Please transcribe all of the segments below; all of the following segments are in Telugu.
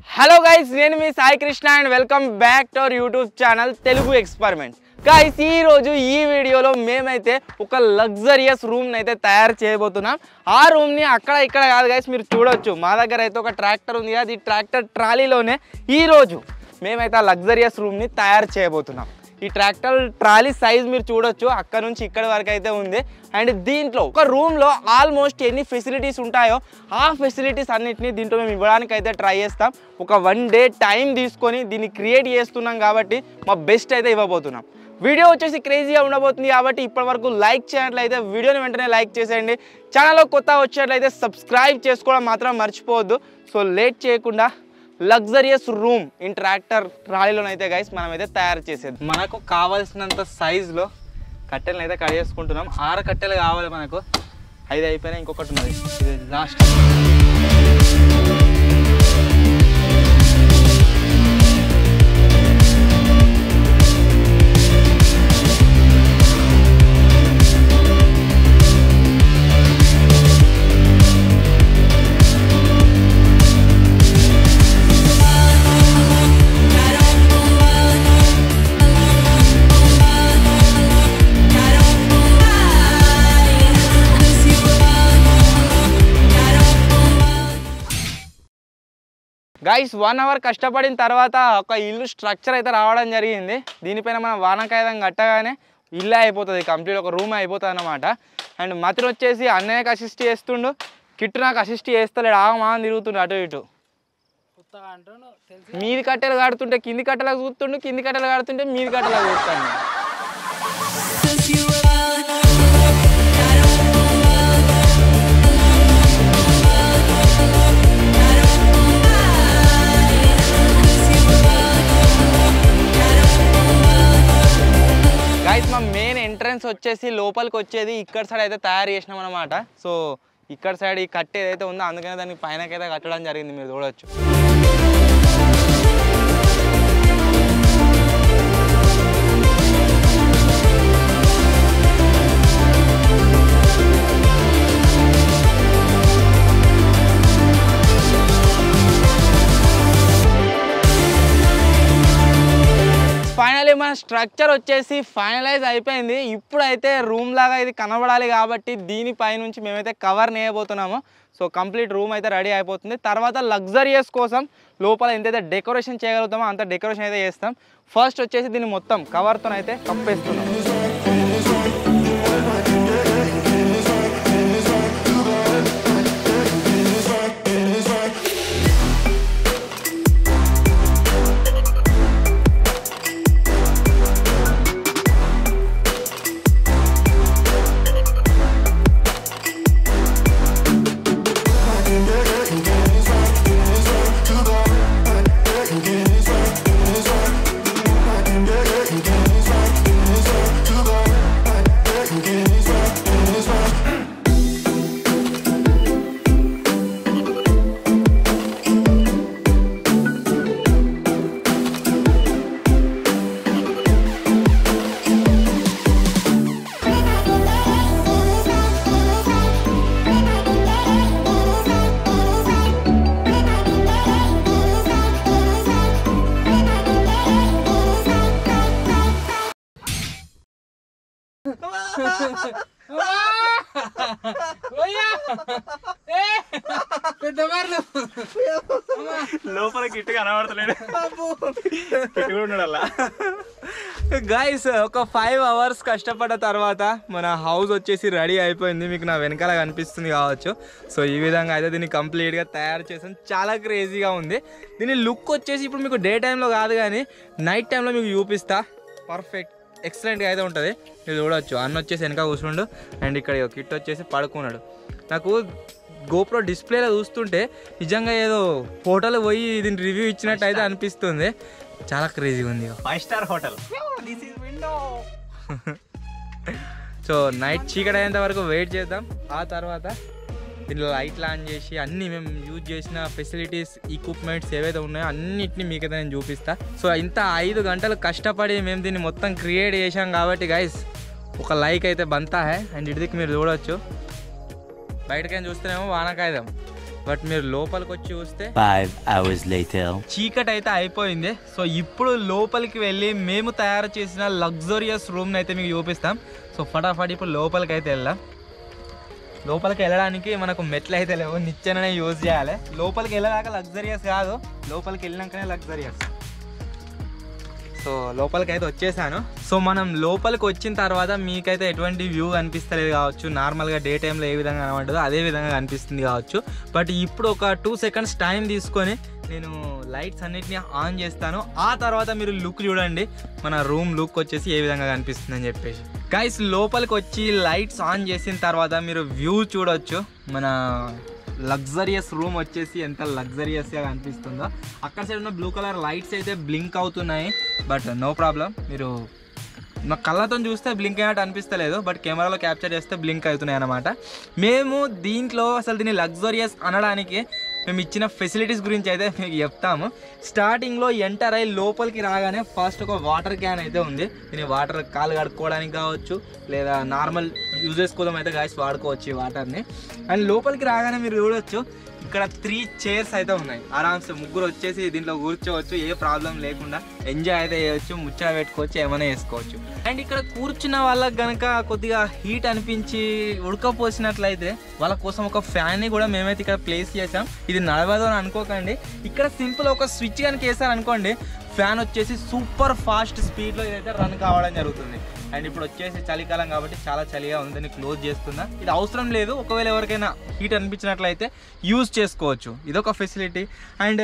హలో గైస్, నేను మీ Sai Krishna and welcome back to our YouTube channel Telugu experiment. Guys, ఈరోజు ఈ వీడియోలో మేమైతే ఒక లగ్జరియస్ రూమ్ని అయితే తయారు చేయబోతున్నాం. ఆ రూమ్ని అక్కడ ఇక్కడ కాదు గైస్, మీరు చూడొచ్చు. మా దగ్గర అయితే ఒక ట్రాక్టర్ ఉంది, అది ట్రాక్టర్ ట్రాలీలోనే ఈరోజు మేమైతే ఆ లగ్జరియస్ రూమ్ని తయారు చేయబోతున్నాం. ఈ ట్రాక్టర్ ట్రాలీ సైజ్ మీరు చూడొచ్చు, అక్కడ నుంచి ఇక్కడ వరకు అయితే ఉంది. అండ్ దీంట్లో ఒక రూమ్లో ఆల్మోస్ట్ ఎన్ని ఫెసిలిటీస్ ఉంటాయో ఆ ఫెసిలిటీస్ అన్నిటినీ దీంట్లో మేము ఇవ్వడానికి అయితే ట్రై చేస్తాం. ఒక 1 డే టైం తీసుకొని దీన్ని క్రియేట్ చేస్తున్నాం కాబట్టి మా బెస్ట్ అయితే ఇవ్వబోతున్నాం. వీడియో వచ్చేసి క్రేజీగా ఉండబోతుంది కాబట్టి ఇప్పటివరకు లైక్ చేయనట్లయితే వీడియోని వెంటనే లైక్ చేసేయండి. ఛానల్లో కొత్త వచ్చేట్లయితే సబ్స్క్రైబ్ చేసుకోవడం మాత్రం మర్చిపోవద్దు. సో లేట్ చేయకుండా లగ్జరియస్ రూమ్ ఇన్ ట్రాక్టర్ ట్రాలీలోనైతే గైస్ మనమైతే తయారు చేసేది. మనకు కావాల్సినంత సైజులో కట్టెలను అయితే కట్ చేసుకుంటున్నాం. 6 కట్టెలు కావాలి మనకు. 5 అయిపోయినా ఇంకొకటి ఉన్నది, ఇది లాస్ట్. గైస్, 1 అవర్ కష్టపడిన తర్వాత ఒక ఇల్లు స్ట్రక్చర్ అయితే రావడం జరిగింది. దీనిపైన మనం వానకాయుధం కట్టగానే ఇల్లే అయిపోతుంది, కంప్లీట్ ఒక రూమ్ అయిపోతుంది అన్నమాట. అండ్ మతిని వచ్చేసి అన్నయ్యకి అసిస్ట్ చేస్తుండు, కిట్టు నాకు అసిస్ట్ చేస్తలేడు, ఆగమాని తిరుగుతుండు అటు ఇటు. మీది కట్టెలు కడుతుంటే కింది కట్టెలకు చూస్తుండు, కింది కట్టెలు కడుతుంటే మీది కట్టెలకు చూస్తాను. గైస్, మా మెయిన్ ఎంట్రన్స్ వచ్చేసి లోపలికి వచ్చేది ఇక్కడ సైడ్ అయితే తయారు చేసినాం అనమాట. సో ఇక్కడ సైడ్ ఈ కట్ట ఏదైతే ఉందో అందుకనే దానికి పైనకైతే కట్టడం జరిగింది, మీరు చూడవచ్చు. ఫైనలీ మన స్ట్రక్చర్ వచ్చేసి ఫైనలైజ్ అయిపోయింది. ఇప్పుడైతే రూమ్ లాగా ఇది కనబడాలి కాబట్టి దీనిపై నుంచి మేమైతే కవర్ నేయబోతున్నాము. సో కంప్లీట్ రూమ్ అయితే రెడీ అయిపోతుంది. తర్వాత లగ్జరియస్ కోసం లోపల ఎంతైతే డెకరేషన్ చేయగలుగుతామో అంత డెకరేషన్ అయితే చేస్తాం. ఫస్ట్ వచ్చేసి దీన్ని మొత్తం కవర్తో అయితే కప్పేస్తున్నాం. లోపల కిట్టు కనబడతలేడు, గైస్. ఒక 5 అవర్స్ కష్టపడ్డ తర్వాత మన హౌస్ వచ్చేసి రెడీ అయిపోయింది. మీకు నా వెనకాల కనిపిస్తుంది కావచ్చు. సో ఈ విధంగా అయితే దీన్ని కంప్లీట్గా తయారు చేసాను. చాలా క్రేజీగా ఉంది. దీని లుక్ వచ్చేసి ఇప్పుడు మీకు డే టైంలో కాదు కానీ నైట్ టైంలో మీకు చూపిస్తా. పర్ఫెక్ట్ ఎక్సలెంట్గా అయితే ఉంటుంది, మీరు చూడవచ్చు. అన్న వచ్చేసి వెనక కూర్చుండు అండ్ ఇక్కడ కిట్ వచ్చేసి పడుకున్నాడు. నాకు గోప్రో డిస్ప్లేలో చూస్తుంటే నిజంగా ఏదో హోటల్ పోయి దీని రివ్యూ ఇచ్చినట్టు అయితే అనిపిస్తుంది. చాలా క్రేజీగా ఉంది. 5 స్టార్ హోటల్. సో నైట్ చీకటి అయ్యేంత వరకు వెయిట్ చేద్దాం. ఆ తర్వాత దీనిలో లైట్లు ఆన్ చేసి అన్నీ మేము యూజ్ చేసిన ఫెసిలిటీస్ ఎక్విప్మెంట్స్ ఏవైతే ఉన్నాయో అన్నిటిని మీకైతే నేను చూపిస్తా. సో ఇంత 5 గంటలు కష్టపడి మేము దీన్ని మొత్తం క్రియేట్ చేసాం కాబట్టి గైస్ ఒక లైక్ అయితే బంతా హై. అండ్ ఇటుదికి మీరు చూడవచ్చు, బయటకైనా చూస్తేనేమో వానకాయుధం, బట్ మీరు లోపలికి వచ్చి చూస్తే 5 hours later చీకటి అయితే అయిపోయింది. సో ఇప్పుడు లోపలికి వెళ్ళి మేము తయారు చేసిన లగ్జరియస్ రూమ్ని అయితే మీకు చూపిస్తాం. సో ఫటాఫట్ ఇప్పుడు లోపలికి అయితే వెళ్దాం. లోపలికి వెళ్ళడానికి మనకు మెట్లు అయితే లేవు, నిచ్చెననే యూజ్ చేయాలి. లోపలికి వెళ్ళదాకా లగ్జరియస్ కాదు, లోపలికి వెళ్ళినాకనే లగ్జరియస్. సో లోపలికి అయితే వచ్చేసాను. సో మనం లోపలికి వచ్చిన తర్వాత మీకైతే ఎటువంటి వ్యూ కనిపిస్తలేదు కావచ్చు, నార్మల్గా డే టైంలో ఏ విధంగా కనబడదో అదే విధంగా కనిపిస్తుంది కావచ్చు. బట్ ఇప్పుడు ఒక 2 seconds టైం తీసుకొని నేను లైట్స్ అన్నిటిని ఆన్ చేస్తాను. ఆ తర్వాత మీరు లుక్ చూడండి, మన రూమ్ లుక్ వచ్చేసి ఏ విధంగా కనిపిస్తుందని చెప్పేసి. గైస్ లోపలికి వచ్చి లైట్స్ ఆన్ చేసిన తర్వాత మీరు వ్యూ చూడొచ్చు. మన లగ్జరియస్ రూమ్ వచ్చేసి ఎంత లగ్జరియస్గా కనిపిస్తుందో. అక్కడ సైడ్ ఉన్న బ్లూ కలర్ లైట్స్ అయితే బ్లింక్ అవుతున్నాయి, బట్ నో ప్రాబ్లం. మీరు మా కళ్ళతో చూస్తే బ్లింక్ అయినట్టు అనిపిస్తలేదు, బట్ కెమెరాలో క్యాప్చర్ చేస్తే బ్లింక్ అవుతున్నాయి అన్నమాట. మేము దీంట్లో అసలు దీన్ని లగ్జరియస్ అనడానికి మేము ఇచ్చిన ఫెసిలిటీస్ గురించి అయితే మీకు చెప్తాము. స్టార్టింగ్లో ఎంటర్ అయ్యి లోపలికి రాగానే ఫస్ట్ ఒక వాటర్ క్యాన్ అయితే ఉంది. దీన్ని వాటర్ కాలు కడుక్కోవడానికి కావచ్చు, లేదా నార్మల్ యూజెస్ కోసం అయితే గాయస్ వాడుకోవచ్చు ఈ వాటర్ని. అండ్ లోపలికి రాగానే మీరు చూడవచ్చు ఇక్కడ 3 chairs అయితే ఉన్నాయి. ఆరామ్సే ముగ్గురు వచ్చేసి దీంట్లో కూర్చోవచ్చు, ఏ ప్రాబ్లం లేకుండా ఎంజాయ్ అయితే చేయవచ్చు, ముచ్చట పెట్టుకోవచ్చు, ఏమైనా చేసుకోవచ్చు. అండ్ ఇక్కడ కూర్చున్న వాళ్ళకి కనుక కొద్దిగా హీట్ అనిపించి ఉడకపోసినట్లయితే వాళ్ళ కోసం ఒక ఫ్యాన్ని కూడా మేమైతే ఇక్కడ ప్లేస్ చేసాం. ఇది నడవదు అని అనుకోకండి, ఇక్కడ సింపుల్ ఒక స్విచ్ కనుక వేసారనుకోండి ఫ్యాన్ వచ్చేసి సూపర్ ఫాస్ట్ స్పీడ్లో ఇదైతే రన్ కావడం జరుగుతుంది. అండ్ ఇప్పుడు వచ్చేసి చలికాలం కాబట్టి చాలా చలిగా ఉంది, దాన్ని క్లోజ్ చేస్తున్నా. ఇది అవసరం లేదు, ఒకవేళ ఎవరికైనా హీట్ అనిపించినట్లయితే యూజ్ చేసుకోవచ్చు, ఇదొక ఫెసిలిటీ. అండ్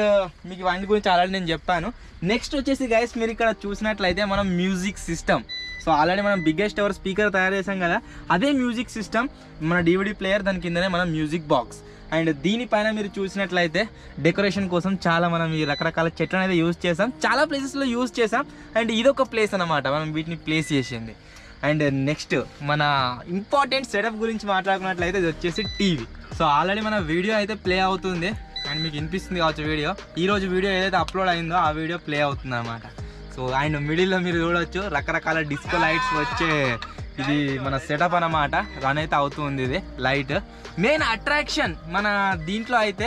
మీకు ఇవన్నీ గురించి ఆల్రెడీ నేను చెప్పాను. నెక్స్ట్ వచ్చేసి గైస్ మీరు ఇక్కడ చూసినట్లయితే మనం మ్యూజిక్ సిస్టమ్. సో ఆల్రెడీ మనం బిగ్గెస్ట్ ఎవర్ స్పీకర్ తయారు చేసాం కదా, అదే మ్యూజిక్ సిస్టమ్, మన DVD ప్లేయర్, దాని కిందనే మనం మ్యూజిక్ బాక్స్. అండ్ దీనిపైన మీరు చూసినట్లయితే డెకరేషన్ కోసం చాలా మనం ఈ రకరకాల చెట్లను అయితే యూజ్ చేసాం, చాలా ప్లేసెస్లో యూజ్ చేసాం. అండ్ ఇదొక ప్లేస్ అన్నమాట మనం వీటిని ప్లేస్ చేసింది. అండ్ నెక్స్ట్ మన ఇంపార్టెంట్ సెటప్ గురించి మాట్లాడుకున్నట్లయితే ఇది వచ్చేసి టీవీ. సో ఆల్రెడీ మన వీడియో అయితే ప్లే అవుతుంది అండ్ మీకు వినిపిస్తుంది కావచ్చు వీడియో. ఈరోజు వీడియో ఏదైతే అప్లోడ్ అయిందో ఆ వీడియో ప్లే అవుతుంది అన్నమాట. సో అండ్ మిడిల్లో మీరు చూడవచ్చు రకరకాల డిస్కో లైట్స్ వచ్చే ఇది మన సెటప్ అన్నమాట, రన్ అయితే అవుతుంది. ఇది లైట్ మెయిన్ అట్రాక్షన్ మన దీంట్లో అయితే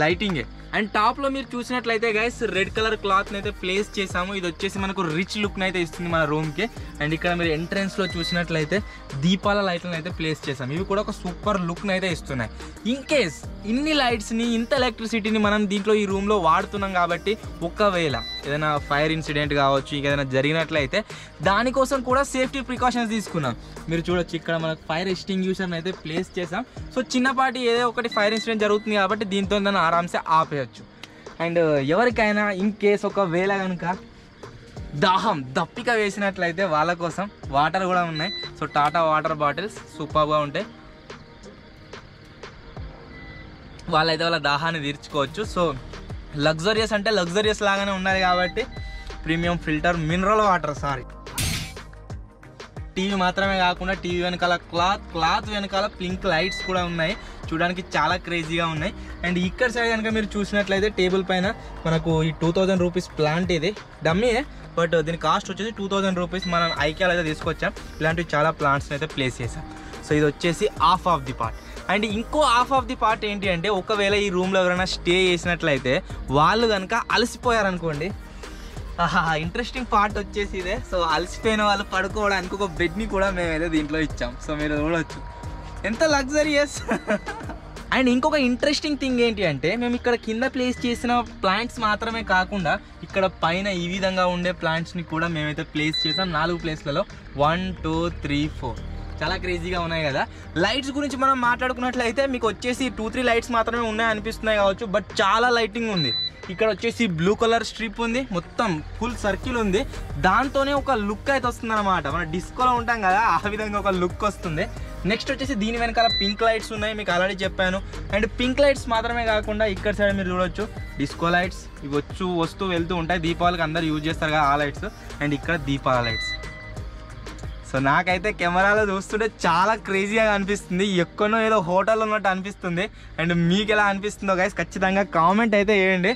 లైటింగే. అండ్ టాప్లో మీరు చూసినట్లయితే గైస్ రెడ్ కలర్ క్లాత్ని అయితే ప్లేస్ చేసాము. ఇది వచ్చేసి మనకు రిచ్ లుక్ని అయితే ఇస్తుంది మన రూమ్కి. అండ్ ఇక్కడ మీరు ఎంట్రెన్స్లో చూసినట్లయితే దీపాల లైట్లను అయితే ప్లేస్ చేసాము, ఇవి కూడా ఒక సూపర్ లుక్ని అయితే ఇస్తున్నాయి. ఇన్ కేస్ ఇన్ని లైట్స్ని ఇంత ఎలక్ట్రిసిటీని మనం దీంట్లో ఈ రూమ్లో వాడుతున్నాం కాబట్టి ఒకవేళ ఏదైనా ఫైర్ ఇన్సిడెంట్ కావచ్చు, ఏదైనా జరిగినట్లయితే దానికోసం కూడా సేఫ్టీ ప్రికాషన్స్ తీసుకున్నాం. మీరు చూడొచ్చు ఇక్కడ మనకు ఫైర్ ఎక్స్టింగ్యూషర్ని అయితే ప్లేస్ చేసాం. సో చిన్నపాటి ఏదో ఒకటి ఫైర్ ఇన్సిడెంట్ జరుగుతుంది కాబట్టి దీంతో దాన్ని ఆరామ్సే ఆపేయచ్చు. అండ్ ఎవరికైనా ఇన్ కేస్ ఒకవేళ కనుక దప్పిక వేసినట్లయితే వాళ్ళ కోసం వాటర్ కూడా ఉన్నాయి. సో టాటా వాటర్ బాటిల్స్ సూపర్గా ఉంటాయి, వాళ్ళైతే వాళ్ళ దాహాన్ని తీర్చుకోవచ్చు. సో లగ్జరియస్ అంటే లగ్జరియస్ లాగానే ఉన్నది కాబట్టి premium filter mineral water. TV మాత్రమే కాకుండా టీవీ వెనకాల క్లాత్ వెనకాల పింక్ లైట్స్ కూడా ఉన్నాయి, చూడడానికి చాలా క్రేజీగా ఉన్నాయి. అండ్ ఇక్కడ సైడ్ కనుక మీరు చూసినట్లయితే టేబుల్ పైన మనకు ఈ 2000 రూపీస్ ప్లాంట్, ఇది డమ్మీయే బట్ దీని కాస్ట్ వచ్చేసి 2000 రూపీస్. మనం ఐక్యాలో అయితే తీసుకొచ్చాం, ఇలాంటివి చాలా ప్లాంట్స్ని అయితే ప్లేస్ చేసాం. సో ఇది వచ్చేసి half of the part. And ఇంకో హాఫ్ ఆఫ్ ది పార్ట్ ఏంటి అంటే ఒకవేళ ఈ రూమ్లో ఎవరైనా స్టే చేసినట్లయితే వాళ్ళు కనుక అలసిపోయారనుకోండి, ఇంట్రెస్టింగ్ పార్ట్ వచ్చేసి ఇదే. సో అలసిపోయిన వాళ్ళు పడుకోవడానికి ఒక బెడ్ని కూడా మేమైతే దీంట్లో ఇచ్చాం. సో మీరు చూడవచ్చు ఎంత లగ్జరియస్. అండ్ ఇంకొక ఇంట్రెస్టింగ్ థింగ్ ఏంటి అంటే మేము ఇక్కడ కింద ప్లేస్ చేసిన ప్లాంట్స్ మాత్రమే కాకుండా ఇక్కడ పైన ఈ విధంగా ఉండే ప్లాంట్స్ని కూడా మేమైతే ప్లేస్ చేసాం 4 ప్లేస్లలో, 1 2 3 4. చాలా క్రేజీగా ఉన్నాయి కదా. లైట్స్ గురించి మనం మాట్లాడుకున్నట్లయితే మీకు వచ్చేసి 2-3 లైట్స్ మాత్రమే ఉన్నాయి అనిపిస్తున్నాయి కావచ్చు, బట్ చాలా లైటింగ్ ఉంది. ఇక్కడ వచ్చేసి బ్లూ కలర్ స్ట్రిప్ ఉంది, మొత్తం ఫుల్ సర్కిల్ ఉంది, దాంతోనే ఒక లుక్ అయితే వస్తుంది అనమాట. మనం డిస్కోలో ఉంటాం కదా ఆ విధంగా ఒక లుక్ వస్తుంది. నెక్స్ట్ వచ్చేసి దీని వెనకాల పింక్ లైట్స్ ఉన్నాయి, మీకు ఆల్రెడీ చెప్పాను. అండ్ పింక్ లైట్స్ మాత్రమే కాకుండా ఇక్కడ సైడ్ మీరు చూడొచ్చు డిస్కో లైట్స్, ఇవి వస్తూ వెళ్తూ ఉంటాయి. దీపావళికి అందరు యూజ్ చేస్తారు కదా ఆ లైట్స్. అండ్ ఇక్కడ దీపాల లైట్స్. సో నాకైతే కెమెరాలో చూస్తుంటే చాలా క్రేజీగా అనిపిస్తుంది, ఎక్కడో ఏదో హోటల్ ఉన్నట్టు అనిపిస్తుంది. అండ్ మీకు ఎలా అనిపిస్తుందో గైస్ ఖచ్చితంగా కామెంట్ అయితే చేయండి.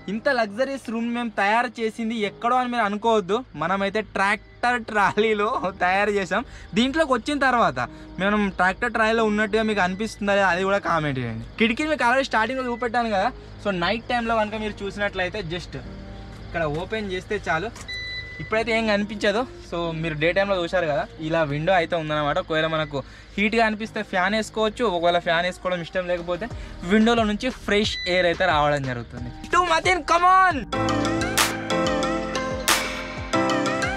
ఇంత లగ్జరీస్ రూమ్ మేము తయారు చేసింది ఎక్కడో అని మీరు అనుకోవద్దు. మనమైతే ట్రాక్టర్ ట్రాలీలో తయారు చేసాం. దీంట్లోకి వచ్చిన తర్వాత మనం ట్రాక్టర్ ట్రాలీలో ఉన్నట్టుగా మీకు అనిపిస్తుందా అది కూడా కామెంట్ చేయండి. కిటికీని మీకు ఆల్రెడీ స్టార్టింగ్లో చూపెట్టాను కదా. సో నైట్ టైంలో కనుక మీరు చూసినట్లయితే జస్ట్ ఇక్కడ ఓపెన్ చేస్తే చాలు, ఇప్పుడైతే ఏం కనిపించదు. సో మీరు డే టైంలో చూశారు కదా, ఇలా విండో అయితే ఉందన్నమాట. ఒకవేళ మనకు హీట్గా అనిపిస్తే ఫ్యాన్ వేసుకోవచ్చు, ఒకవేళ ఫ్యాన్ వేసుకోవడం ఇష్టం లేకపోతే విండోలో నుంచి ఫ్రెష్ ఎయిర్ అయితే రావడం జరుగుతుంది. మతిన్ కమాన్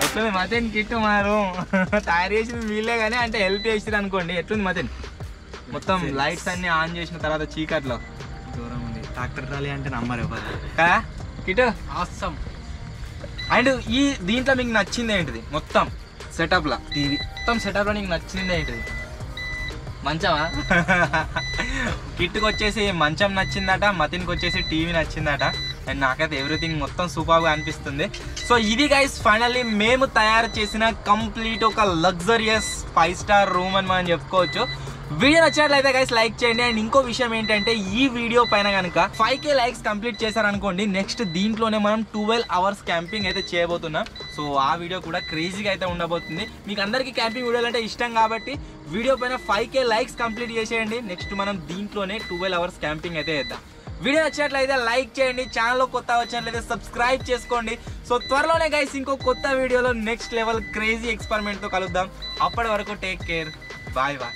ఎట్లుంది మతిన్ కిట్టు మన రూమ్ తయారు చేసింది వీళ్ళే కానీ అంటే హెల్ప్ చేసిరు అనుకోండి. ఎట్లుంది మతిన్? మొత్తం లైట్స్ అన్ని ఆన్ చేసిన తర్వాత చీకట్లో దూరం ఉంది. ట్రాక్టర్ ట్రాలీ అంటే నమ్మరు ఎవరు కదా కిట్టు. ఆసమ్. అండ్ ఈ దీంట్లో మీకు నచ్చింది ఏంటిది? మొత్తం సెటప్లో టీవీ మొత్తం సెటప్లో నీకు నచ్చింది ఏంటిది? మంచమా? కిట్టుకు వచ్చేసి మంచం నచ్చిందట, మతిన్కి వచ్చేసి టీవీ నచ్చిందట. అండ్ నాకైతే ఎవ్రీథింగ్ మొత్తం సూపర్గా అనిపిస్తుంది. సో ఇది గైస్ ఫైనల్లీ మేము తయారు చేసిన కంప్లీట్ ఒక లగ్జరియస్ 5 స్టార్ రూమ్ అని మనం చెప్పుకోవచ్చు. వీడియో నచ్చినట్లయితే గైస్ లైక్ చేయండి. అండ్ ఇంకో విషయం ఏంటంటే ఈ వీడియో పైన కనుక 5K లైక్స్ కంప్లీట్ చేశారనుకోండి, నెక్స్ట్ దీంట్లోనే మనం 12 అవర్స్ క్యాంపింగ్ అయితే చేయబోతున్నాం. సో ఆ వీడియో కూడా క్రేజీగా అయితే ఉండబోతుంది. మీకు అందరికీ క్యాంపింగ్ వీడియోలు అంటే ఇష్టం కాబట్టి వీడియో పైన 5K లైక్స్ కంప్లీట్ చేసేయండి. నెక్స్ట్ మనం దీంట్లోనే 12 అవర్స్ క్యాంపింగ్ అయితే చేద్దాం. వీడియో నచ్చినట్లయితే లైక్ చేయండి, ఛానల్లో కొత్త వచ్చినట్లయితే సబ్స్క్రైబ్ చేసుకోండి. సో త్వరలోనే గైస్ ఇంకో కొత్త వీడియోలో నెక్స్ట్ లెవెల్ క్రేజీ ఎక్స్పెరిమెంట్తో కలుద్దాం. అప్పటి వరకు టేక్ కేర్, బాయ్ బాయ్.